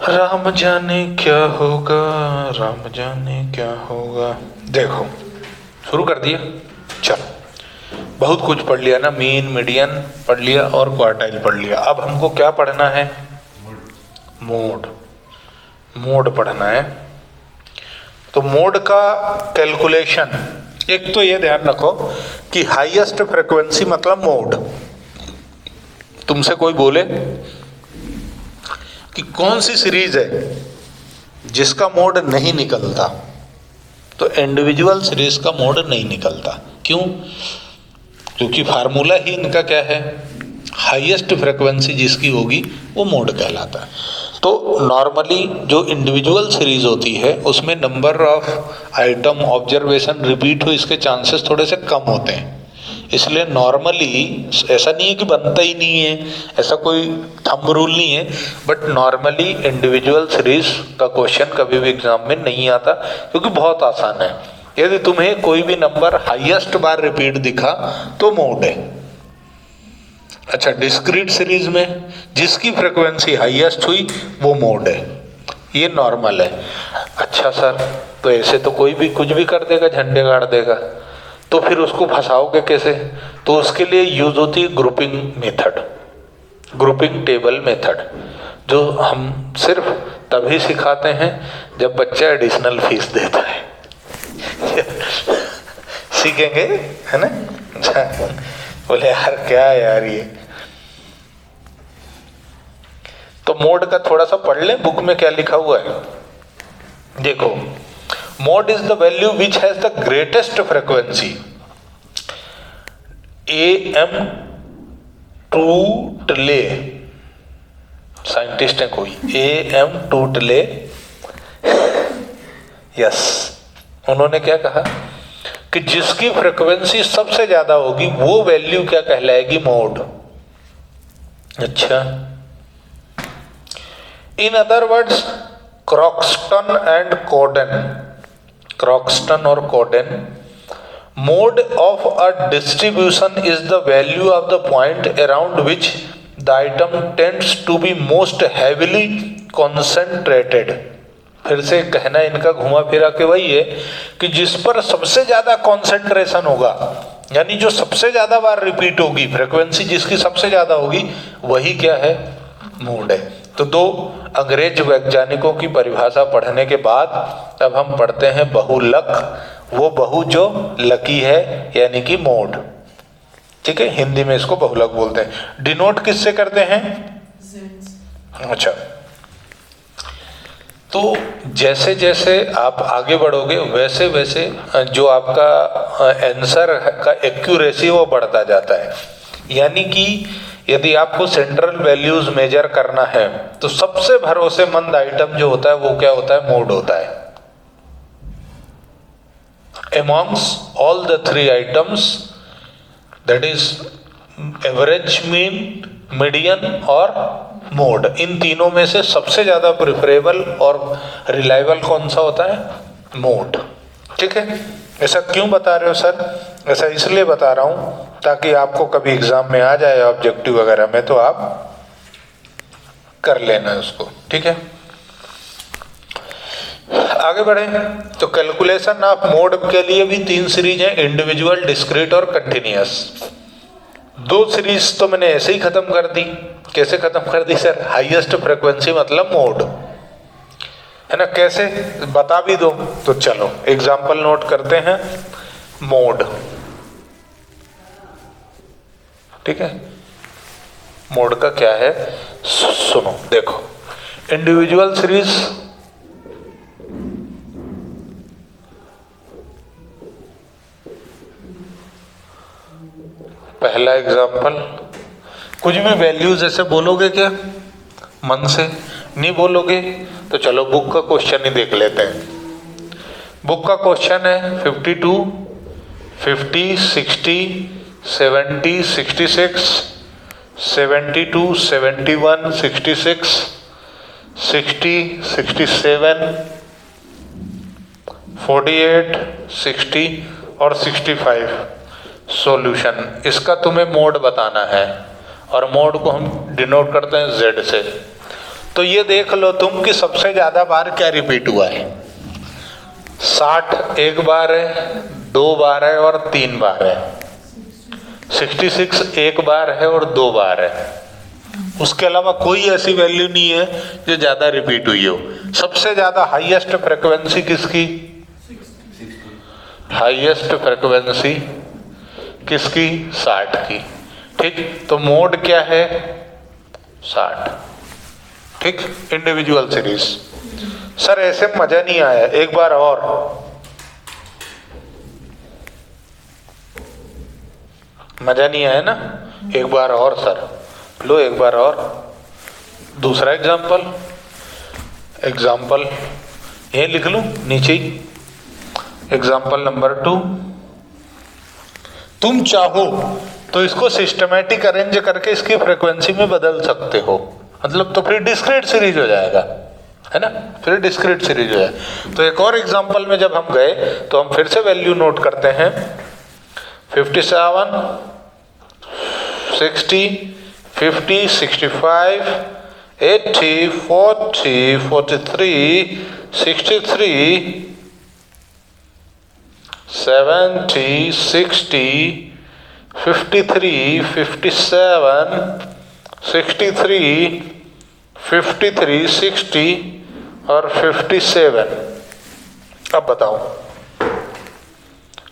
राम जाने क्या होगा, राम जाने क्या होगा। देखो शुरू कर दिया। चलो बहुत कुछ पढ़ लिया ना, मीन मीडियन पढ़ लिया और क्वार्टाइल पढ़ लिया। अब हमको क्या पढ़ना है? मोड। मोड पढ़ना है। तो मोड का कैलकुलेशन, एक तो ये ध्यान रखो कि हाईएस्ट फ्रीक्वेंसी मतलब मोड। तुमसे कोई बोले कि कौन सी सीरीज है जिसका मोड नहीं निकलता, तो इंडिविजुअल सीरीज का मोड नहीं निकलता। क्यों? क्योंकि फार्मूला ही इनका क्या है? हाईएस्ट फ्रीक्वेंसी जिसकी होगी वो मोड कहलाता है। तो नॉर्मली जो इंडिविजुअल सीरीज होती है उसमें number of item observation repeat हो, इसके चांसेस थोड़े से कम होते हैं। इसलिए नॉर्मली ऐसा नहीं है कि बनता ही नहीं है, ऐसा कोई थंब रूल नहीं है, बट नॉर्मली इंडिविजुअल सीरीज का क्वेश्चन कभी भी एग्जाम में नहीं आता, क्योंकि बहुत आसान है। यदि तुम्हें कोई भी नंबर हाईएस्ट बार रिपीट दिखा तो मोड है। अच्छा, डिस्क्रीट सीरीज में जिसकी फ्रीक्वेंसी हाईएस्ट हुई वो मोड है, ये नॉर्मल है। अच्छा सर, तो ऐसे तो कोई भी कुछ भी कर देगा, झंडे गाड़ देगा, तो फिर उसको फंसाओगे कैसे? तो उसके लिए यूज होती है grouping method, grouping table method, जो हम सिर्फ तभी सिखाते हैं जब बच्चा एडिशनल फीस देता है। सीखेंगे, है ना? बोले यार क्या यार ये। तो मोड का थोड़ा सा पढ़ लें, बुक में क्या लिखा हुआ है। देखो, mode is the value which has the greatest frequency. AM टूटले, साइंटिस्ट है कोई, AM टूटले, यस, उन्होंने क्या कहा कि जिसकी फ्रीक्वेंसी सबसे ज्यादा होगी वो वैल्यू क्या कहलाएगी? मोड। अच्छा, in other words Croxton and Cowden, Croxton और Cowden, mode of a distribution is the value of the point around which the item tends to be most heavily concentrated। फिर से कहना इनका घुमा फिरा के वही है कि जिस पर सबसे ज्यादा कॉन्सेंट्रेशन होगा, यानी जो सबसे ज्यादा बार रिपीट होगी, फ्रीक्वेंसी जिसकी सबसे ज्यादा होगी, वही क्या है? मोड है। तो दो अंग्रेज वैज्ञानिकों की परिभाषा पढ़ने के बाद अब हम पढ़ते हैं बहुलक, वो बहु जो लकी है यानी कि मोड। ठीक है, हिंदी में इसको बहुलक बोलते हैं। डिनोट किससे करते हैं? अच्छा, तो जैसे जैसे आप आगे बढ़ोगे वैसे वैसे जो आपका आंसर का एक्यूरेसी वो बढ़ता जाता है। यानी कि यदि आपको सेंट्रल वैल्यूज मेजर करना है तो सबसे भरोसेमंद आइटम जो होता है वो क्या होता है? मोड होता है। Amongst all the three items, that is average, mean, median और मोड, इन तीनों में से सबसे ज्यादा प्रिफरेबल और रिलायबल कौन सा होता है? मोड। ठीक है, ऐसा क्यों बता रहे हो सर? ऐसा इसलिए बता रहा हूं ताकि आपको कभी एग्जाम में आ जाए ऑब्जेक्टिव वगैरह में तो आप कर लेना उसको। ठीक है, आगे बढ़े तो कैलकुलेशन ऑफ मोड के लिए भी तीन सीरीज है, इंडिविजुअल, डिस्क्रीट और कंटिन्यूअस। दो सीरीज तो मैंने ऐसे ही खत्म कर दी। कैसे खत्म कर दी सर? हाईएस्ट फ्रीक्वेंसी मतलब मोड, है ना? कैसे बता भी दो तो चलो एग्जांपल नोट करते हैं। मोड, ठीक है, मोड का क्या है सुनो। देखो, इंडिविजुअल सीरीज पहला एग्जाम्पल, कुछ भी वैल्यूज ऐसे बोलोगे क्या? मन से नहीं बोलोगे तो चलो बुक का क्वेश्चन ही देख लेते हैं। बुक का क्वेश्चन है 52, 50, 60, 70, 66, 72, 71, 66, 60, 67, 48, 60 और 65। सॉल्यूशन, इसका तुम्हें मोड बताना है और मोड को हम डिनोट करते हैं Z से। तो ये देख लो तुम कि सबसे ज्यादा बार क्या रिपीट हुआ है। 60 एक बार है, 2 बार है और 3 बार है। 66 एक बार है और 2 बार है। उसके अलावा कोई ऐसी वैल्यू नहीं है जो ज्यादा रिपीट हुई हो। सबसे ज्यादा हाईएस्ट फ्रीक्वेंसी किसकी? हाईएस्ट फ्रीक्वेंसी किसकी? 60 की। ठीक, तो मोड क्या है? 60। ठीक, इंडिविजुअल सीरीज। सर ऐसे मजा नहीं आया, एक बार और। मजा नहीं आया ना, एक बार और सर। लो एक बार और। दूसरा एग्जाम्पल ये लिख लूं नीचे ही। Example number 2। तुम चाहो तो इसको सिस्टमैटिक अरेंज करके इसकी फ्रीक्वेंसी में बदल सकते हो, मतलब तो फिर डिस्क्रीट सीरीज हो जाएगा, है ना, फिर डिस्क्रीट सीरीज हो जाए। तो एक और एग्जाम्पल में जब हम गए तो हम फिर से वैल्यू नोट करते हैं। 57, 60, 50, 65, 80, 40, 43, 63, 70, 60, 53, 57, 63, 53, 60 और 57। अब बताओ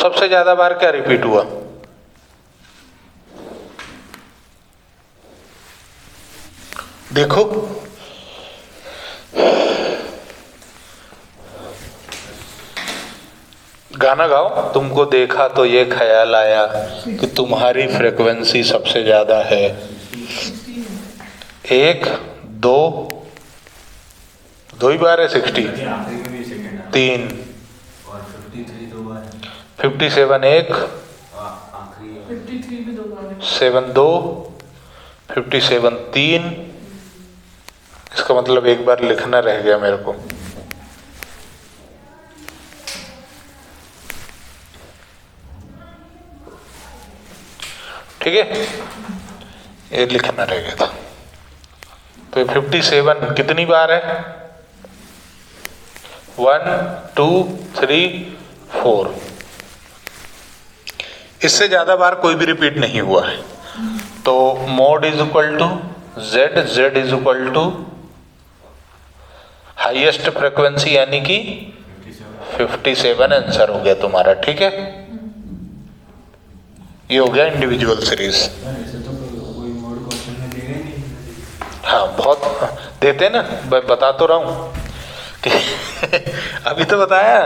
सबसे ज्यादा बार क्या रिपीट हुआ? देखो गाना गाओ। तुमको देखा तो ये ख्याल आया कि तुम्हारी फ्रीक्वेंसी सबसे ज्यादा है। 1, 2 ही बार है। 60, 3, 57 1, 7 2, 57 3। इसका मतलब एक बार लिखना रह गया मेरे को। ठीक है, ये लिखना रह गया था। तो 57 कितनी बार है? 1 2 3 4। इससे ज्यादा बार कोई भी रिपीट नहीं हुआ है। तो mode is equal to Z, Z is equal to highest frequency यानी कि 57 आंसर हो गया तुम्हारा। ठीक है, ये हो गया इंडिविजुअल सीरीज। हाँ बहुत देते ना, बता तो रहा हूं कि अभी तो बताया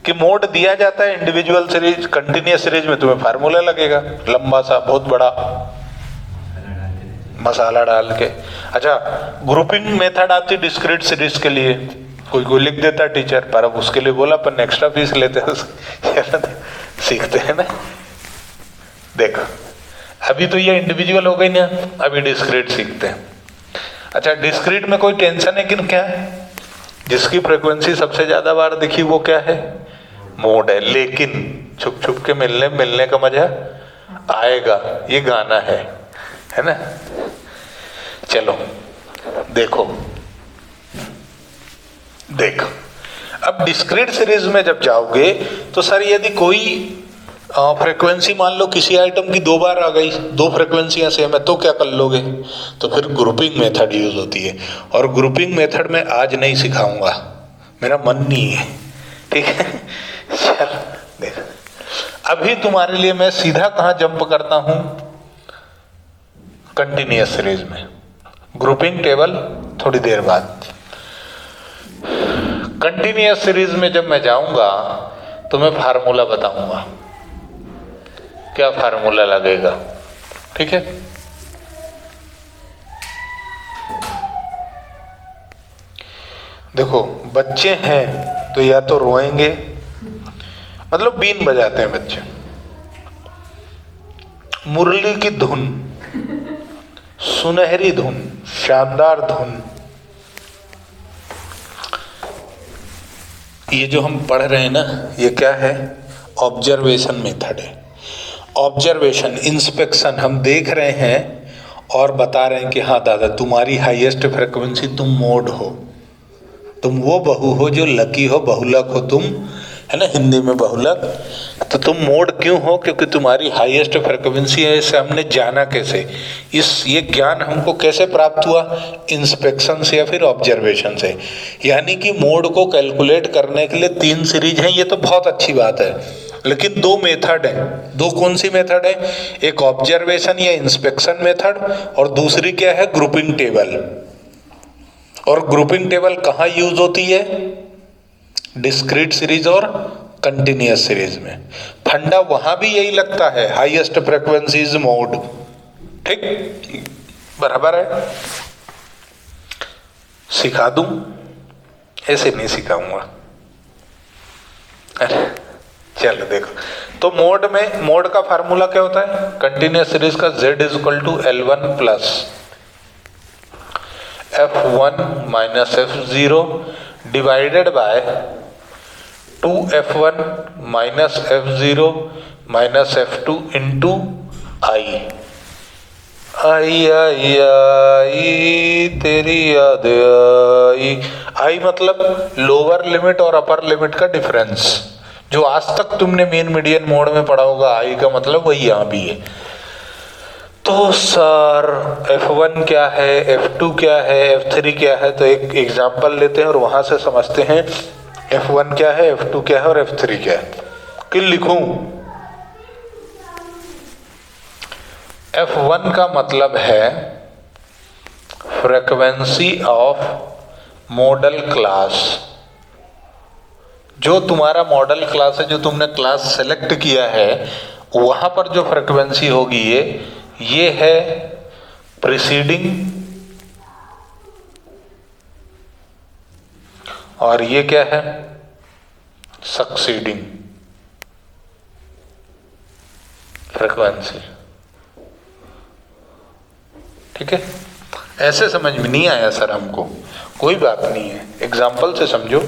कि मोड दिया जाता है इंडिविजुअल सीरीज। कंटिन्यूअस सीरीज में तुम्हें फार्मूला लगेगा लंबा सा, बहुत बड़ा, मसाला डाल के। अच्छा, ग्रुपिंग मेथड आती डिस्क्रीट सीरीज के लिए, कोई लिख देता टीचर, पर अब उसके लिए बोला अपन एक्स्ट्रा फीस लेते हैं सीखते हैं ना। देखो अभी तो ये इंडिविजुअल हो गई ना, अभी डिस्क्रीट सीखते हैं। अच्छा, डिस्क्रीट में कोई टेंशन है कि क्या है? जिसकी फ्रीक्वेंसी सबसे ज्यादा बार दिखी वो क्या है? मोड है। लेकिन छुप छुप के मिलने का मजा आएगा, ये गाना है ना। चलो देखो अब डिस्क्रीट सीरीज में जब जाओगे तो सर यदि कोई फ्रीक्वेंसी मान लो किसी आइटम की 2 बार आ गई, 2 फ्रीक्वेंसियां सेम है, तो क्या कर लोगे? तो फिर ग्रुपिंग मेथड यूज होती है। और ग्रुपिंग मेथड में आज नहीं सिखाऊंगा, मेरा मन नहीं है। ठीक है, चल देख अभी तुम्हारे लिए मैं सीधा कहां जंप करता हूं? कंटिन्यूअस सीरीज में। ग्रुपिंग टेबल थोड़ी देर बाद। कंटिन्यूअस सीरीज में जब मैं जाऊंगा तो मैं फार्मूला बताऊंगा, क्या फार्मूला लगेगा। ठीक है, देखो बच्चे हैं तो या तो रोएंगे, मतलब बीन बजाते हैं बच्चे, मुरली की धुन, सुनहरी धुन, शानदार धुन। ये जो हम पढ़ रहे हैं ना, ये क्या है? ऑब्जर्वेशन मेथड है। ऑब्जर्वेशन, इंस्पेक्शन, हम देख रहे हैं और बता रहे हैं कि हाँ दादा तुम्हारी हाईएस्ट फ्रिक्वेंसी तुम मोड हो, तुम वो बहू हो जो लकी हो, बहुलक हो तुम, है ना, हिंदी में बहुलक। तो तुम मोड क्यों हो? क्योंकि तुम्हारी हाईएस्ट फ्रिक्वेंसी है। इसे हमने जाना कैसे? ये ज्ञान हमको कैसे प्राप्त हुआ? इंस्पेक्शन से या फिर ऑब्जर्वेशन से। यानी कि मोड को कैलकुलेट करने के लिए 3 सीरीज हैं, ये तो बहुत अच्छी बात है, लेकिन 2 मेथड हैं। 2 कौन सी मेथड है? एक ऑब्जर्वेशन या इंस्पेक्शन मेथड, और दूसरी क्या है? Grouping table. और ग्रुपिंग टेबल कहाँ यूज होती है? डिस्क्रीट सीरीज और कंटिन्यूअस सीरीज में। फंडा वहां भी यही लगता है, हाईएस्ट फ्रिक्वेंसीज मोड। ठीक, बराबर है। सिखा दूं? ऐसे नहीं सिखाऊंगा। अरे चलो देखो, तो मोड का फार्मूला क्या होता है? कंटिन्यूअस सीरीज का Z = L1 plus F1 minus F0 divided by 2F1 minus F0 minus F2 into I. आई तेरी याद आई। आई मतलब लोअर लिमिट और अपर लिमिट का डिफरेंस, जो आज तक तुमने मेन मीडियन मोड में पढ़ा होगा। आई का मतलब वही यहाँ भी है। तो सर F1 क्या है, F2 क्या है, F3 क्या है? तो एक एग्जाम्पल लेते हैं और वहां से समझते हैं F1 क्या है, F2 क्या है और F3 क्या है। कि लिखूं? F1 का मतलब है फ्रीक्वेंसी ऑफ मॉडल क्लास। जो तुम्हारा मॉडल क्लास है, जो तुमने क्लास सेलेक्ट किया है, वहां पर जो फ्रीक्वेंसी होगी ये है प्रीसीडिंग, और ये क्या है? Succeeding frequency. ठीक है, ऐसे समझ में नहीं आया सर हमको, कोई बात नहीं है, एग्जाम्पल से समझो,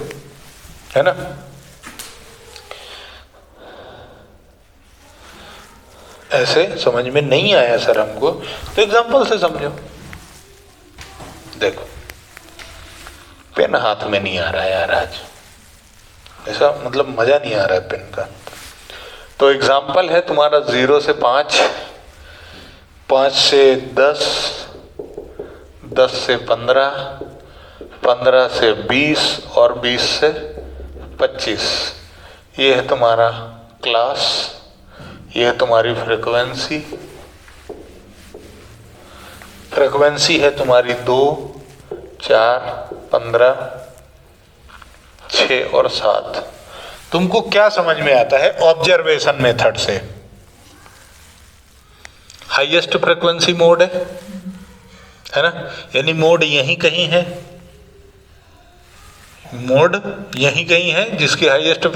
है ना। ऐसे समझ में नहीं आया सर हमको, तो एग्जाम्पल से समझो। देखो, पेन हाथ में नहीं आ रहा है यार आज, ऐसा मतलब मजा नहीं आ रहा है पेन का। तो एग्जाम्पल है तुम्हारा 0 से 5, 5 से 10, 10 से 15, 15 से 20 और 20 से 25। ये है तुम्हारा क्लास, ये है तुम्हारी फ्रीक्वेंसी। फ्रीक्वेंसी है तुम्हारी 2, 4, 15, 6 और 7। तुमको क्या समझ में आता है ऑब्जर्वेशन मेथड से? हाईएस्ट फ्रीक्वेंसी मोड है ना, यानी मोड यहीं कहीं है, मोड यहीं कहीं है जिसकी हाईएस्ट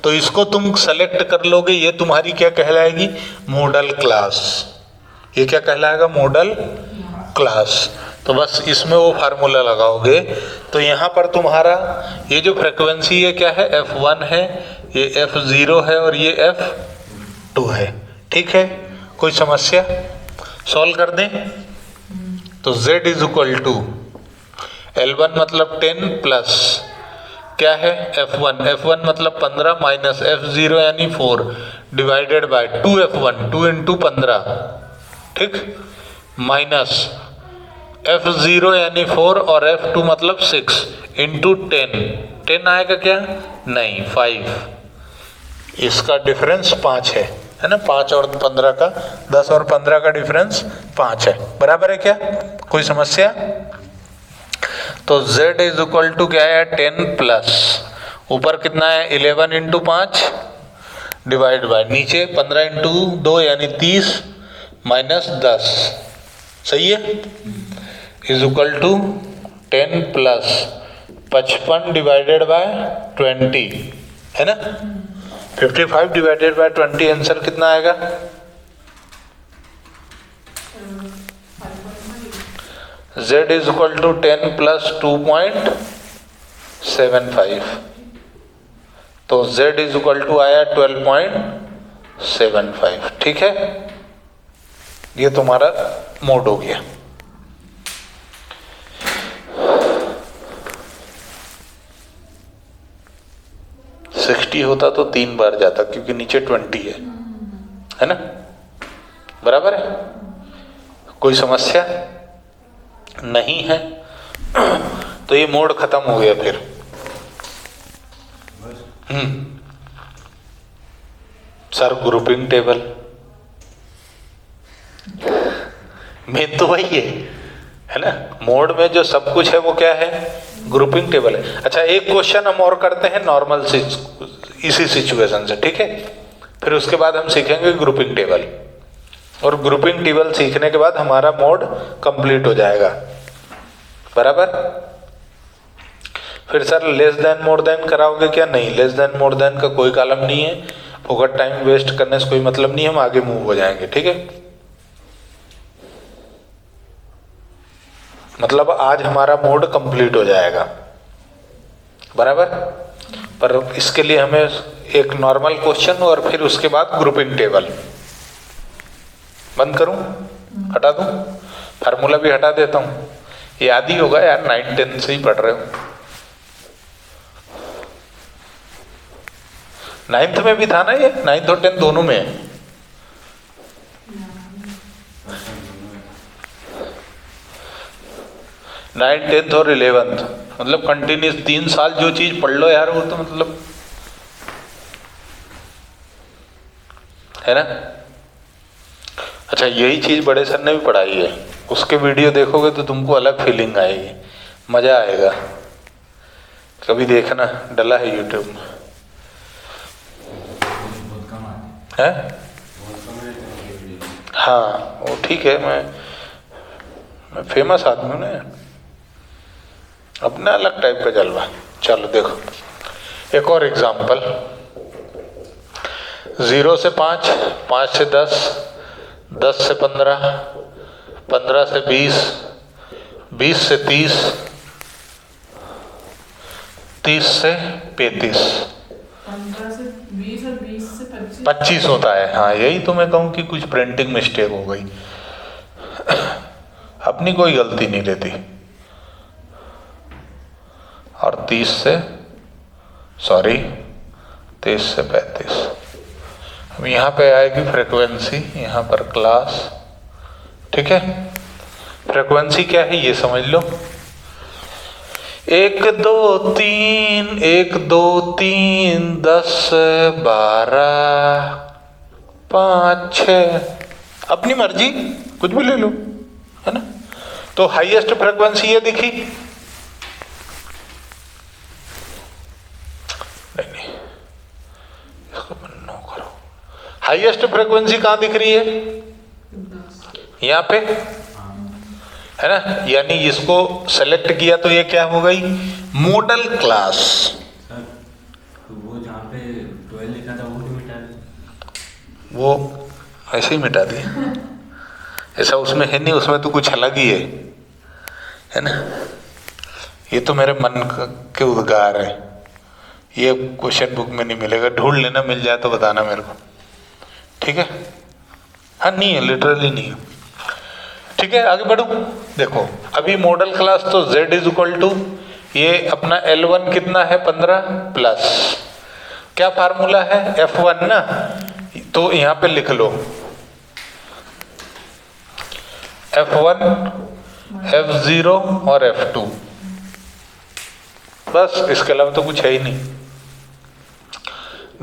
तो इसको तुम सेलेक्ट कर लोगे, ये तुम्हारी क्या कहलाएगी? Modal class. ये क्या कहलाएगा? Modal class. तो बस इसमें वो फार्मूला लगाओगे, तो यहाँ पर तुम्हारा ये जो फ्रीक्वेंसी है क्या है? F1 है, ये F0 है और ये F2 है। ठीक है, कोई समस्या? सॉल्व कर दें? तो Z = L1 मतलब 10 प्लस क्या है? F1, F1 मतलब 15 माइनस F0 यानी 4 डिवाइडेड बाय 2F1, 2 इंटू 15, ठीक, माइनस F0 यानी 4 और F2 मतलब 6 इंटू 10। 10 आएगा क्या? नहीं, 5। इसका डिफरेंस 5 है ना, 5 और 15 का, 10 और 15 का डिफरेंस 5 है। बराबर है क्या? कोई समस्या? तो Z = क्या है? 10 प्लस ऊपर कितना है? 11 इंटू 5 डिवाइड बाय नीचे 15 इंटू 2 यानी 30 माइनस 10। सही है? = 10 प्लस 55 डिवाइडेड बाय 20, है ना। 55 डिवाइडेड बाय 20 आंसर कितना आएगा? Z = 10 प्लस 2.75, तो Z = आया 12.75। ठीक है, ये तुम्हारा मोड हो गया। सिक्सटी होता तो 3 बार जाता, क्योंकि नीचे 20 है ना, बराबर है। कोई समस्या नहीं है। तो ये मोड खत्म हो गया फिर। सर ग्रुपिंग टेबल मेन तो वही है ना। मोड में जो सब कुछ है वो क्या है, ग्रुपिंग टेबल है। अच्छा, एक क्वेश्चन हम और करते हैं नॉर्मल इसी सिचुएशन से, ठीक है। फिर उसके बाद हम सीखेंगे ग्रुपिंग टेबल, और ग्रुपिंग टेबल सीखने के बाद हमारा मोड कंप्लीट हो जाएगा, बराबर। फिर sir less than more than कराओगे क्या? नहीं, लेस देन मोर देन का कोई कॉलम नहीं है, फोकट टाइम वेस्ट करने से कोई मतलब नहीं है, हम आगे मूव हो जाएंगे, ठीक है। मतलब आज हमारा मोड कंप्लीट हो जाएगा, बराबर। पर इसके लिए हमें एक नॉर्मल क्वेश्चन और फिर उसके बाद ग्रुपिंग टेबल। बंद करूं, हटा दूं, फार्मूला भी हटा देता हूं। याद ही होगा यार, 9-10 से ही पढ़ रहे हो। 9th में भी था ना ये, 9th और 10th दोनों में है। नाइन्थ, 10th और 11th, मतलब कंटिन्यूस 3 साल जो चीज पढ़ लो यार, वो तो मतलब है ना। अच्छा, यही चीज बड़े सर ने भी पढ़ाई है, उसके वीडियो देखोगे तो तुमको अलग फीलिंग आएगी, मजा आएगा। कभी देखना, डला है यूट्यूब में, है। हाँ वो ठीक है, मैं फेमस आदमी हूँ ना, अपना अलग टाइप का जलवा। चलो देखो एक और एग्जाम्पल। 0 से 5, 5 से 10, 10 से 15, 15 से 20, 20 से 30, 30 से 35, 15 से 20 और 20 से 25 होता है। हाँ यही तो मैं कहूँ कि कुछ प्रिंटिंग मिस्टेक हो गई। अपनी कोई गलती नहीं रहती। और 30 से 35। अब यहाँ पे आएगी फ्रीक्वेंसी, यहाँ पर क्लास, ठीक है। फ्रीक्वेंसी क्या है ये समझ लो। 1 2 3, 1 2 3, 10 12, 5 6, अपनी मर्जी कुछ भी ले लो, है ना। तो हाईएस्ट फ्रीक्वेंसी ये दिखी, नहीं इसको नो करो। हाईएस्ट फ्रीक्वेंसी कहाँ दिख रही है? यहाँ पे, है ना। यानी इसको सेलेक्ट किया तो ये क्या हो गई, मॉडल क्लास। सर वो जहाँ पे 12 लिखा था वो क्यों मिटा दिया? वो ऐसे ही मिटा दिया, ऐसा उसमें है नहीं, उसमें तो कुछ अलग ही है ना। ये तो मेरे मन के उद्गार है, ये क्वेश्चन बुक में नहीं मिलेगा, ढूंढ लेना, मिल जाए तो बताना मेरे को, ठीक है। हाँ नहीं है, लिटरली नहीं है, ठीक है। आगे बढ़ो, देखो अभी मॉडल क्लास तो z इज इक्वल टू ये अपना L1 कितना है 15 प्लस क्या फार्मूला है F1 ना, तो यहाँ पे लिख लो F1, F0 और F2, बस इसके अलावा तो कुछ है ही नहीं।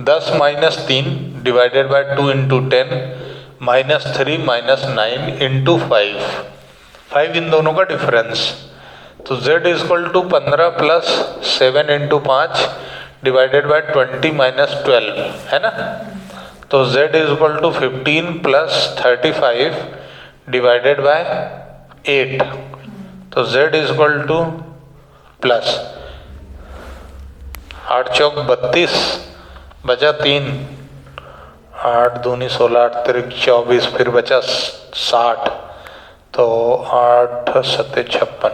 10 - 3 डिवाइडेड बाय 2 × 10 -3 -9 × 5 इन दोनों का डिफरेंस। तो z is equal to 15 plus 7 × 5 divided by 20 - 12, है ना। तो z is equal to 15 plus 35 divided by 8। तो z is equal to plus 8 चौक 32 बचा 3, 8 दूनी 16, 8 तिरिक 24, फिर बचा 60, तो 8 7 56।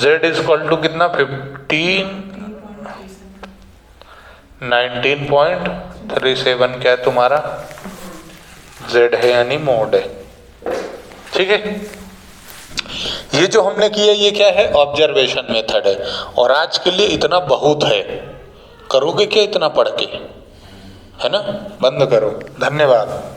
z इज इक्वल टू कितना 15 19.37 क्या है तुम्हारा z है यानी मोड है। ठीक है, ये जो हमने किया ये क्या है, ऑब्जर्वेशन मेथड है। और आज के लिए इतना बहुत है, करोगे क्या इतना पढ़ के, है ना। बंद करो, धन्यवाद।